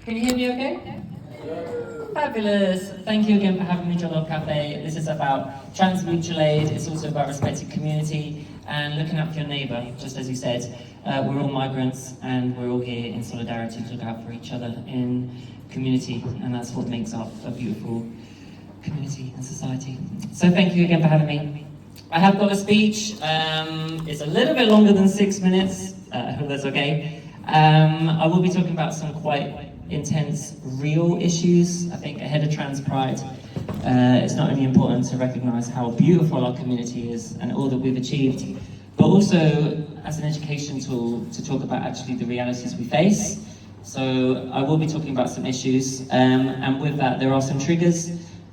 Can you hear me okay? Fabulous. Thank you again for having me, Jollof Café. This is about trans mutual aid. It's also about respecting community and looking out for your neighbour, just as you said. We're all migrants and we're all here in solidarity to look out for each other in community, and that's what makes up a beautiful community and society. So thank you again for having me. I have got a speech. It's a little bit longer than 6 minutes. I hope that's okay. I will be talking about some quite intense, real issues. I think ahead of Trans Pride, it's not only important to recognise how beautiful our community is and all that we've achieved, but also as an education tool to talk about actually the realities we face. So I will be talking about some issues, and with that there are some triggers.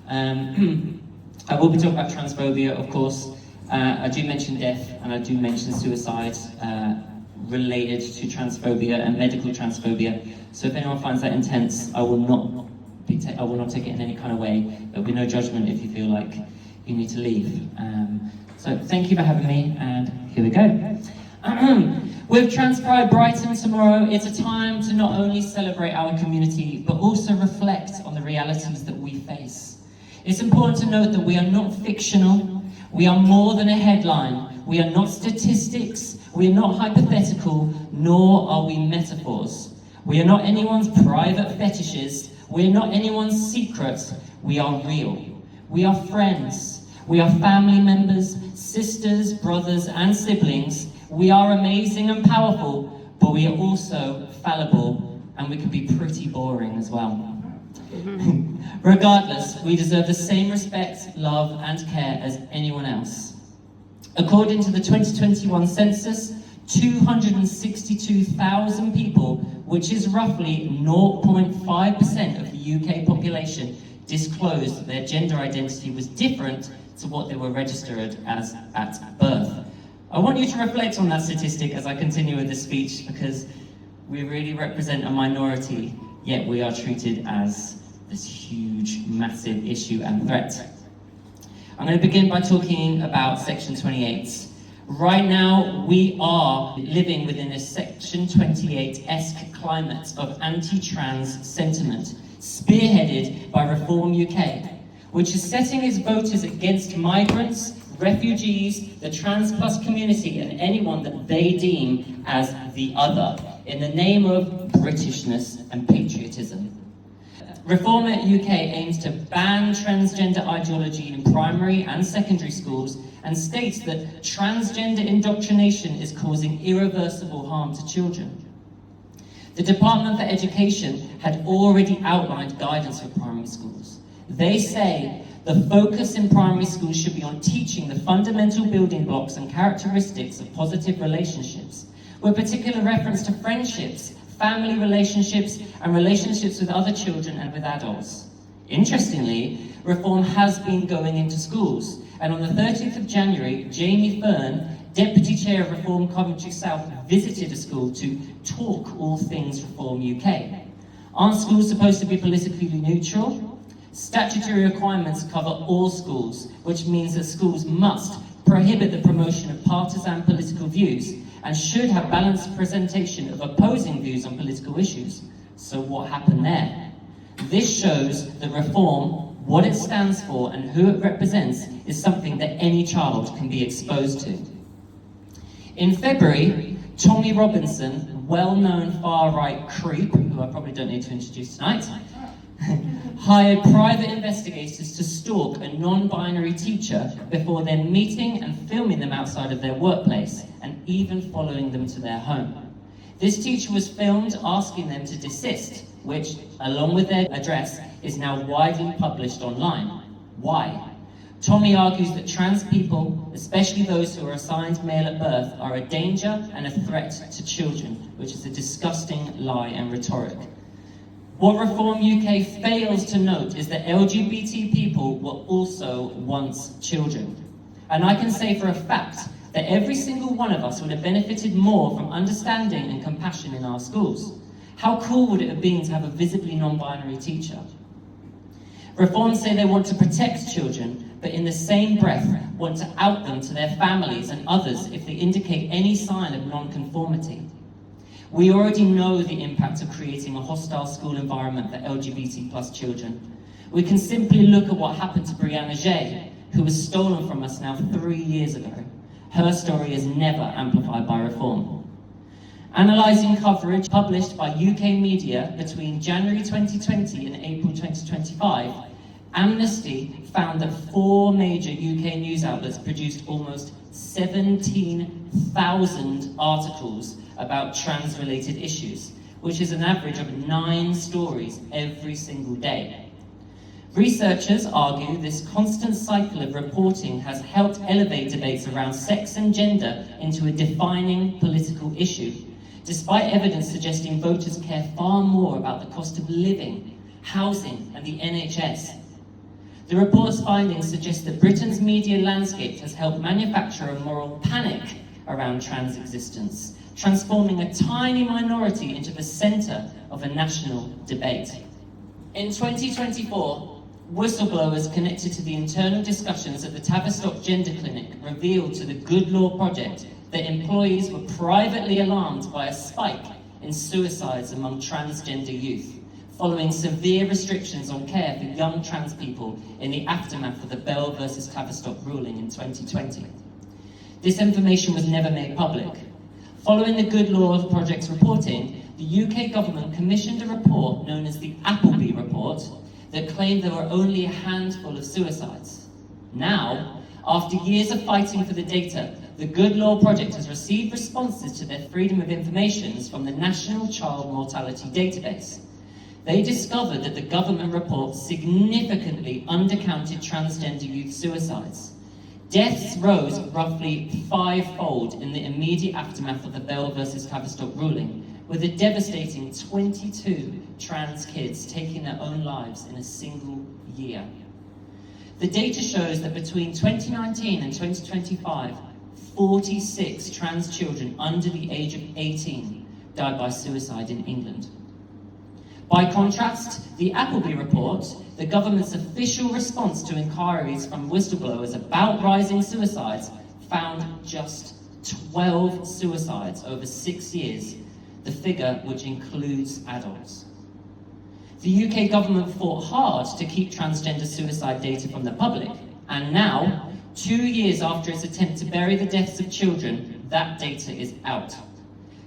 I will be talking about transphobia, of course. I do mention death and I do mention suicide related to transphobia and medical transphobia. So if anyone finds that intense, I will not take it in any kind of way. There'll be no judgment if you feel like you need to leave. So thank you for having me, and here we go. With Trans Pride Brighton tomorrow, it's a time to not only celebrate our community, but also reflect on the realities that we face. It's important to note that we are not fictional. We are more than a headline. We are not statistics. We are not hypothetical, nor are we metaphors. We are not anyone's private fetishes. We are not anyone's secret. We are real. We are friends. We are family members, sisters, brothers, and siblings. We are amazing and powerful, but we are also fallible, and we can be pretty boring as well. Regardless, we deserve the same respect, love, and care as anyone else. According to the 2021 census, 262,000 people, which is roughly 0.5% of the UK population, disclosed their gender identity was different to what they were registered as at birth. I want you to reflect on that statistic as I continue with this speech, because we really represent a minority, yet we are treated as this huge, massive issue and threat. I'm going to begin by talking about Section 28. Right now, we are living within a Section 28-esque climate of anti-trans sentiment, spearheaded by Reform UK, which is setting its voters against migrants, refugees, the trans plus community, and anyone that they deem as the other, in the name of Britishness and patriotism. Reform UK aims to ban transgender ideology in primary and secondary schools and states that transgender indoctrination is causing irreversible harm to children. The Department for Education had already outlined guidance for primary schools. They say the focus in primary schools should be on teaching the fundamental building blocks and characteristics of positive relationships, with particular reference to friendships, family relationships, and relationships with other children and with adults. Interestingly, Reform has been going into schools, and on the 30th of January, Jamie Fynn, Deputy Chair of Reform Coventry South, visited a school to talk all things Reform UK. Aren't schools supposed to be politically neutral? Statutory requirements cover all schools, which means that schools must prohibit the promotion of partisan political views and should have balanced presentation of opposing views on political issues. So what happened there? This shows that Reform, what it stands for and who it represents, is something that any child can be exposed to. In February, Tommy Robinson, well-known far-right creep, who I probably don't need to introduce tonight, hired private investigators to stalk a non-binary teacher before then meeting and filming them outside of their workplace and even following them to their home. This teacher was filmed asking them to desist, which, along with their address, is now widely published online. Why? Tommy argues that trans people, especially those who are assigned male at birth, are a danger and a threat to children, which is a disgusting lie and rhetoric. What Reform UK fails to note is that LGBT people were also once children. And I can say for a fact that every single one of us would have benefited more from understanding and compassion in our schools. How cool would it have been to have a visibly non-binary teacher? Reform say they want to protect children, but in the same breath want to out them to their families and others if they indicate any sign of non-conformity. We already know the impact of creating a hostile school environment for LGBT+ children. We can simply look at what happened to Brianna J, who was stolen from us now 3 years ago. Her story is never amplified by reform. Analysing coverage published by UK media between January 2020 and April 2025, Amnesty found that 4 major UK news outlets produced almost 17,000 articles about trans-related issues, which is an average of 9 stories every single day. Researchers argue this constant cycle of reporting has helped elevate debates around sex and gender into a defining political issue, despite evidence suggesting voters care far more about the cost of living, housing, and the NHS. The report's findings suggest that Britain's media landscape has helped manufacture a moral panic around trans existence, transforming a tiny minority into the centre of a national debate. In 2024, whistleblowers connected to the internal discussions at the Tavistock Gender Clinic revealed to the Good Law Project that employees were privately alarmed by a spike in suicides among transgender youth, following severe restrictions on care for young trans people in the aftermath of the Bell versus Tavistock ruling in 2020. This information was never made public. Following the Good Law Project's reporting, the UK government commissioned a report known as the Appleby Report that claimed there were only a handful of suicides. Now, after years of fighting for the data, the Good Law Project has received responses to their freedom of information from the National Child Mortality Database. They discovered that the government report significantly undercounted transgender youth suicides. Deaths rose roughly 5-fold in the immediate aftermath of the Bell versus Tavistock ruling, with a devastating 22 trans kids taking their own lives in a single year. The data shows that between 2019 and 2025, 46 trans children under the age of 18 died by suicide in England. By contrast, the Appleby Report, the government's official response to inquiries from whistleblowers about rising suicides, found just 12 suicides over 6 years, the figure which includes adults. The UK government fought hard to keep transgender suicide data from the public, and now, 2 years after its attempt to bury the deaths of children, that data is out.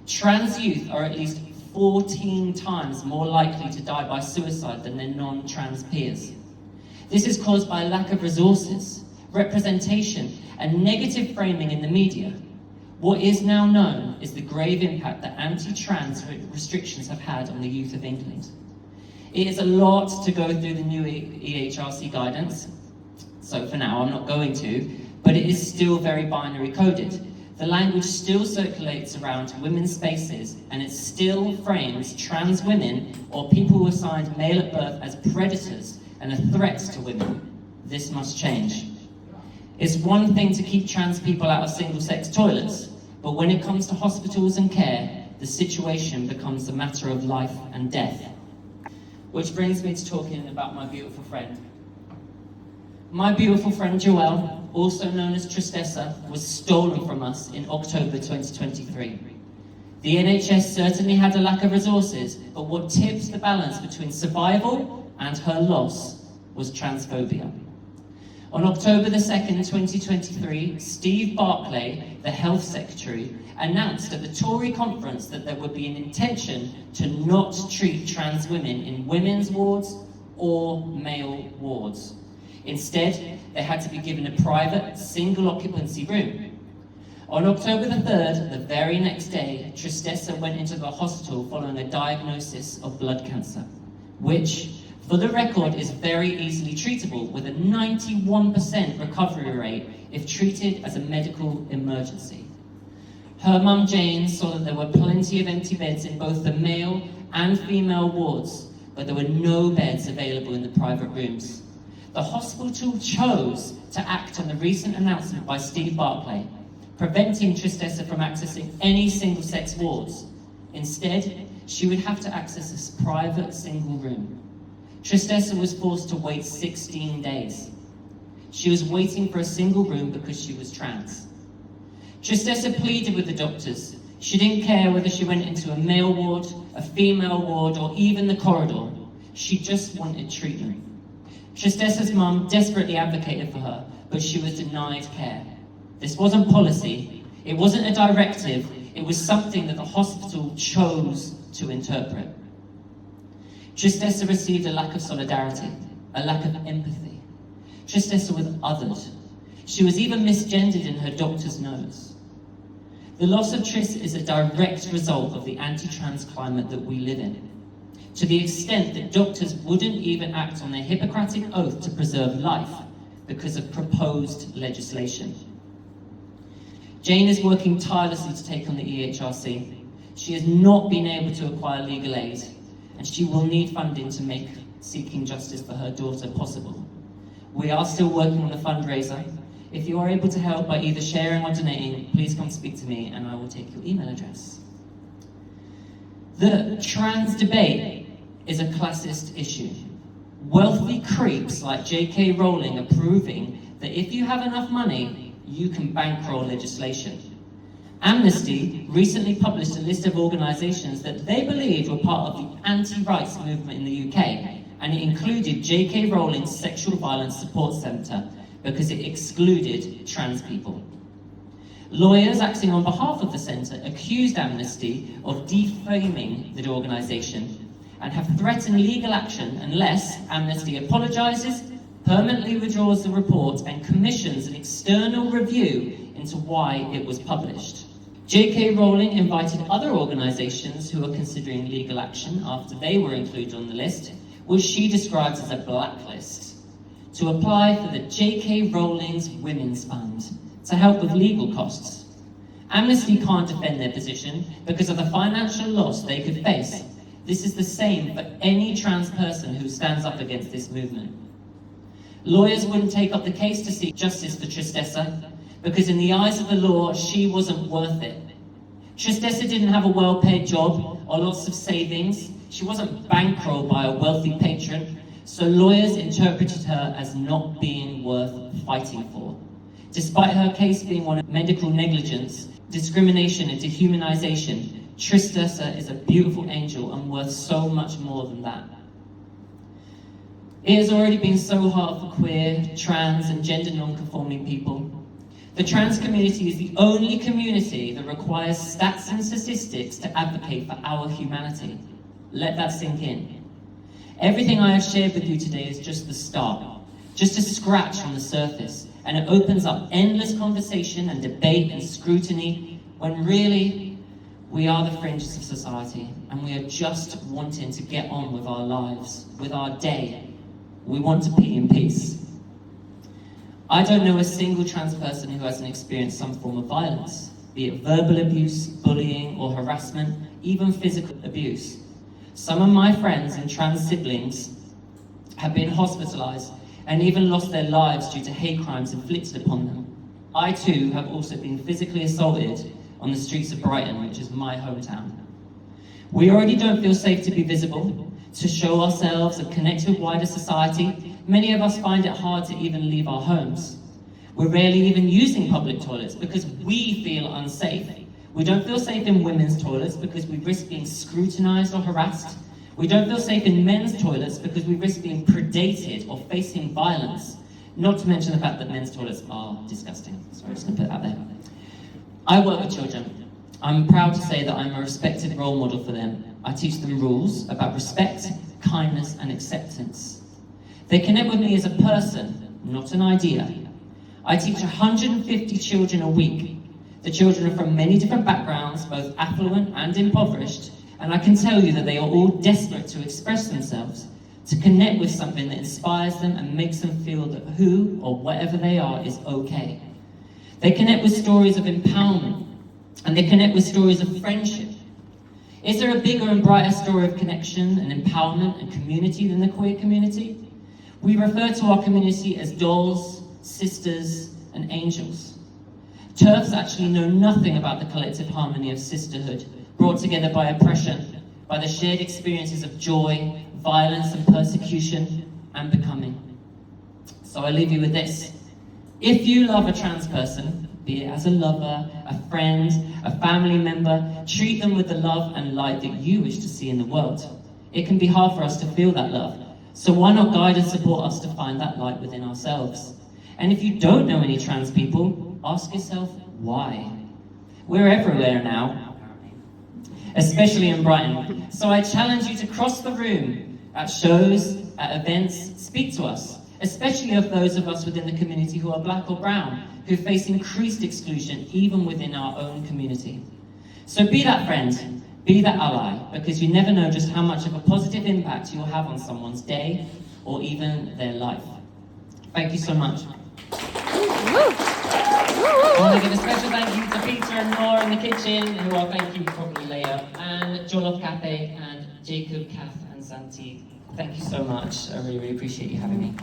Trans youth are at least 14 times more likely to die by suicide than their non-trans peers. This is caused by a lack of resources, representation, and negative framing in the media. What is now known is the grave impact that anti-trans restrictions have had on the youth of England. It is a lot to go through the new EHRC guidance, so for now I'm not going to, but it is still very binary coded. The language still circulates around women's spaces, and it still frames trans women or people who are assigned male at birth as predators and a threat to women. This must change. It's one thing to keep trans people out of single-sex toilets, but when it comes to hospitals and care, the situation becomes a matter of life and death. Which brings me to talking about my beautiful friend. My beautiful friend Joelle, also known as Tristessa, was stolen from us in October 2023. The NHS certainly had a lack of resources, but what tipped the balance between survival and her loss was transphobia. On October the 2nd, 2023, Steve Barclay, the Health Secretary, announced at the Tory conference that there would be an intention to not treat trans women in women's wards or male wards. Instead, they had to be given a private, single-occupancy room. On October the 3rd, the very next day, Tristessa went into the hospital following a diagnosis of blood cancer, which, for the record, is very easily treatable with a 91% recovery rate if treated as a medical emergency. Her mum Jane saw that there were plenty of empty beds in both the male and female wards, but there were no beds available in the private rooms. The hospital chose to act on the recent announcement by Steve Barclay, preventing Tristessa from accessing any single-sex wards. Instead, she would have to access a private single room. Tristessa was forced to wait 16 days. She was waiting for a single room because she was trans. Tristessa pleaded with the doctors. She didn't care whether she went into a male ward, a female ward, or even the corridor. She just wanted treatment. Tristessa's mum desperately advocated for her, but she was denied care. This wasn't policy, it wasn't a directive, it was something that the hospital chose to interpret. Tristessa received a lack of solidarity, a lack of empathy. Tristessa was othered. She was even misgendered in her doctor's notes. The loss of Tris is a direct result of the anti-trans climate that we live in, to the extent that doctors wouldn't even act on their Hippocratic oath to preserve life because of proposed legislation. Jane is working tirelessly to take on the EHRC. She has not been able to acquire legal aid, and she will need funding to make seeking justice for her daughter possible. We are still working on a fundraiser. If you are able to help by either sharing or donating, please come speak to me and I will take your email address. The trans debate is a classist issue. Wealthy creeps like J.K. Rowling are proving that if you have enough money, you can bankroll legislation. Amnesty recently published a list of organisations that they believed were part of the anti-rights movement in the UK, and it included J.K. Rowling's Sexual Violence Support Centre because it excluded trans people. Lawyers acting on behalf of the centre accused Amnesty of defaming the organisation and have threatened legal action unless Amnesty apologises, permanently withdraws the report and commissions an external review into why it was published. J.K. Rowling invited other organisations who are considering legal action after they were included on the list, which she describes as a blacklist, to apply for the J.K. Rowling's Women's Fund to help with legal costs. Amnesty can't defend their position because of the financial loss they could face. This is the same for any trans person who stands up against this movement. Lawyers wouldn't take up the case to seek justice for Tristessa because in the eyes of the law, she wasn't worth it. Tristessa didn't have a well-paid job or lots of savings. She wasn't bankrolled by a wealthy patron, so lawyers interpreted her as not being worth fighting for. Despite her case being one of medical negligence, discrimination and dehumanisation, Tristessa is a beautiful angel and worth so much more than that. It has already been so hard for queer, trans and gender non-conforming people. The trans community is the only community that requires stats and statistics to advocate for our humanity. Let that sink in. Everything I have shared with you today is just the start, just a scratch on the surface, and it opens up endless conversation and debate and scrutiny when really we are the fringes of society and we are just wanting to get on with our lives, with our day. We want to be in peace. I don't know a single trans person who hasn't experienced some form of violence, be it verbal abuse, bullying or harassment, even physical abuse. Some of my friends and trans siblings have been hospitalised and even lost their lives due to hate crimes inflicted upon them. I too have also been physically assaulted on the streets of Brighton, which is my hometown. We already don't feel safe to be visible, to show ourselves and connect with wider society. Many of us find it hard to even leave our homes. We're rarely even using public toilets because we feel unsafe. We don't feel safe in women's toilets because we risk being scrutinised or harassed. We don't feel safe in men's toilets because we risk being predated or facing violence. Not to mention the fact that men's toilets are disgusting. So I'm just going to put that there. I work with children. I'm proud to say that I'm a respected role model for them. I teach them rules about respect, kindness and acceptance. They connect with me as a person, not an idea. I teach 150 children a week. The children are from many different backgrounds, both affluent and impoverished, and I can tell you that they are all desperate to express themselves, to connect with something that inspires them and makes them feel that who or whatever they are is okay. They connect with stories of empowerment, and they connect with stories of friendship. Is there a bigger and brighter story of connection and empowerment and community than the queer community? We refer to our community as dolls, sisters, and angels. TERFs actually know nothing about the collective harmony of sisterhood, brought together by oppression, by the shared experiences of joy, violence and persecution, and becoming. So I leave you with this. If you love a trans person, be it as a lover, a friend, a family member. Treat them with the love and light that you wish to see in the world. It can be hard for us to feel that love, so why not guide and support us to find that light within ourselves? And if you don't know any trans people, ask yourself why. We're everywhere now, especially in Brighton. So I challenge you to cross the room at shows, at events, speak to us, especially of those of us within the community who are black or brown, who face increased exclusion even within our own community. So be that friend, be that ally, because you never know just how much of a positive impact you'll have on someone's day or even their life. Thank you so much. I want to give a special thank you to Peter and Nora in the kitchen, who I'll thank you probably later, and Jollof Café, and Jacob, Kath, and Santi. Thank you so much. I really, really appreciate you having me.